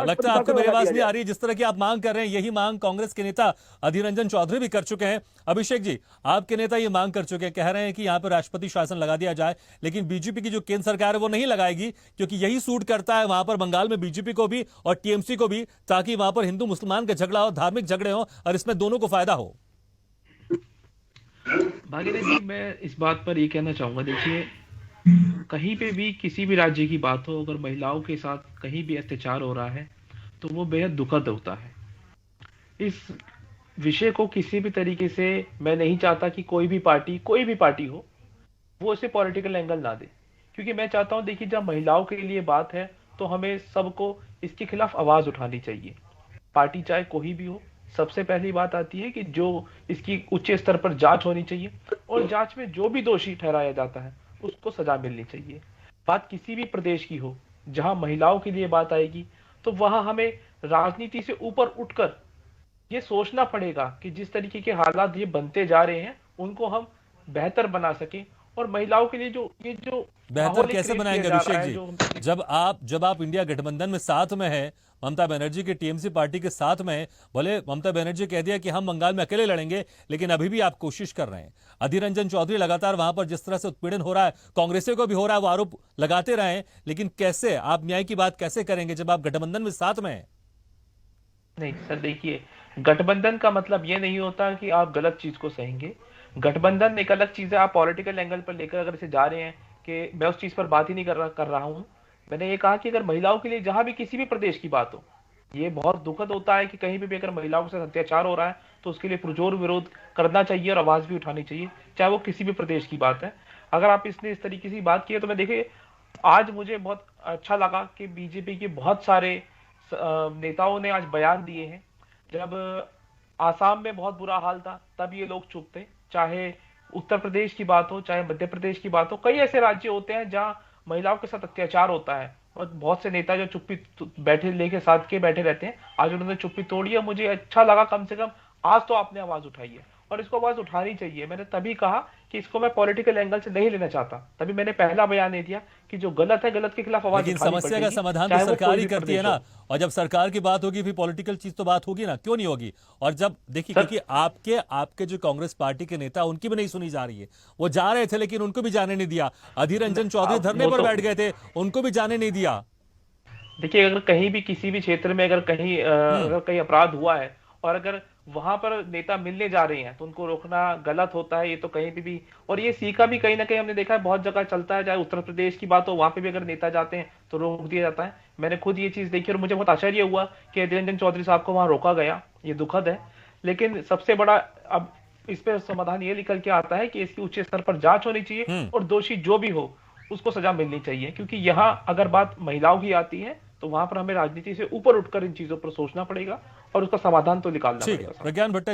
लगता है आपको मेरी आवाज नहीं आ रही। जिस तरह की आप मांग कर रहे हैं, यही मांग कांग्रेस के नेता अधीर रंजन चौधरी भी कर चुके हैं। अभिषेक जी, आपके नेता ये मांग कर चुके हैं, कह रहे हैं कि यहां पर राष्ट्रपति शासन लगा दिया जाए, लेकिन बीजेपी की जो केंद्र सरकार है वो नहीं लगाएगी, क्योंकि यही सूट करता है वहां पर बंगाल में बीजेपी को भी और टीएमसी को भी, ताकि वहां पर हिंदू मुसलमान का झगड़ा हो, धार्मिक झगड़े हो और इसमें दोनों को फायदा हो। भागीरथ जी, मैं इस बात पर ये कहना चाहूंगा, देखिए, कहीं पे भी किसी भी राज्य की बात हो, अगर महिलाओं के साथ कहीं भी अत्याचार हो रहा है तो वो बेहद दुखद होता है। इस विषय को किसी भी तरीके से मैं नहीं चाहता कि कोई भी पार्टी हो, वो इसे पॉलिटिकल एंगल ना दे, क्योंकि मैं चाहता हूं, देखिए, जब महिलाओं के लिए बात है तो हमें सबको इसके खिलाफ आवाज उठानी चाहिए, पार्टी चाहे कोई भी हो। सबसे पहली बात आती है कि जो इसकी उच्च स्तर पर जांच होनी चाहिए, और जांच में जो भी दोषी ठहराया जाता है उसको सजा मिलनी चाहिए। बात किसी भी प्रदेश की हो, जहां महिलाओं के लिए बात आएगी, तो वहां हमें राजनीति से ऊपर उठकर ये सोचना पड़ेगा कि जिस तरीके के हालात ये बनते जा रहे हैं उनको हम बेहतर बना सकें, और महिलाओं के लिए जो ये जो बेहतर माहौल कैसे क्रिएट किया बनाएंगे जा रहा अभिषेक है, जी? जो जब आप इंडिया गठबंधन में साथ में हैं, ममता बनर्जी की टीएमसी पार्टी के साथ में हैं, भले ममता बनर्जी कह दिया कि हम बंगाल में अकेले लड़ेंगे, लेकिन अभी भी आप कोशिश कर रहे हैं। अधीर रंजन चौधरी लगातार वहां पर जिस तरह से उत्पीड़न हो रहा है, कांग्रेसियों को भी हो रहा है, वो आरोप लगाते रहे हैं, लेकिन कैसे आप न्याय की बात कैसे करेंगे जब आप गठबंधन में साथ में हैं? नहीं सर, देखिए, गठबंधन का मतलब ये नहीं होता कि आप गलत चीज को सहेंगे। गठबंधन एक अलग चीज है। आप पॉलिटिकल एंगल पर लेकर अगर इसे जा रहे हैं, कि मैं उस चीज पर बात ही नहीं कर रहा हूं। मैंने ये कहा कि अगर महिलाओं के लिए जहां भी किसी भी प्रदेश की बात हो, ये बहुत दुखद होता है कि कहीं भी अगर महिलाओं के साथ अत्याचार हो रहा है तो उसके लिए पुरजोर विरोध करना चाहिए और आवाज भी उठानी चाहिए, चाहे वो किसी भी प्रदेश की बात है। अगर आप इसने इस तरीके से बात की है, तो मैं देखिए, आज मुझे बहुत अच्छा लगा कि बीजेपी के बहुत सारे नेताओं ने आज बयान दिए हैं। जब आसाम में बहुत बुरा हाल था तब ये लोग चुप थे। चाहे उत्तर प्रदेश की बात हो, चाहे मध्य प्रदेश की बात हो, कई ऐसे राज्य होते हैं जहां महिलाओं के साथ अत्याचार होता है, और बहुत से नेता जो चुप्पी बैठे लेके साथ के बैठे रहते हैं, आज उन्होंने चुप्पी तोड़ी है। मुझे अच्छा लगा, कम से कम आज तो आपने आवाज उठाई है, और इसको आवाज उठानी चाहिए। मैंने तभी कहा कि इसको मैं पॉलिटिकल एंगल से नहीं लेना चाहता, तभी मैंने पहला बयान नहीं दिया कि जो गलत है, गलत के खिलाफ आवाज लेकिन उठानी समस्या का पड़ेगी, समाधान तो चाहे वो सरकार कोई ही भी करती है प्रदेश ना। हो। और जब सरकार की बात होगी फिर पॉलिटिकल चीज तो बात होगी ना, क्यों नहीं होगी? और जब देखिए, सर, क्योंकि आपके आपके जो कांग्रेस पार्टी के नेता, उनकी भी नहीं सुनी जा रही है। वो जा रहे थे लेकिन उनको भी जाने नहीं दिया। अधीर रंजन चौधरी धरने वो पर तो बैठ गए थे, उनको भी जाने नहीं दिया। देखिए, अगर कहीं भी किसी भी क्षेत्र में अगर कहीं हम्म। अगर कहीं अपराध हुआ है, और अगर वहां पर नेता मिलने जा रहे हैं, तो उनको रोकना गलत होता है। ये तो कहीं भी और ये सीखा भी कहीं ना कहीं हमने देखा है, बहुत जगह चलता है। चाहे उत्तर प्रदेश की बात हो, वहां पे भी अगर नेता जाते हैं तो रोक दिया जाता है। मैंने खुद ये चीज देखी और मुझे बहुत आश्चर्य हुआ कि अधीर रंजन चौधरी साहब को वहां रोका गया। ये दुखद है। लेकिन सबसे बड़ा अब इस पे समाधान ये निकल के आता है कि इसकी उच्च स्तर पर जांच होनी चाहिए, हम्म। और दोषी जो भी हो उसको सजा मिलनी चाहिए। क्योंकि यहाँ अगर बात महिलाओं की आती है, तो वहां पर हमें राजनीति से ऊपर उठकर इन चीजों पर सोचना पड़ेगा, और उसका समाधान तो निकालना ठीक है, पड़ेगा साहब। प्रज्ञान भट्टाचार्य।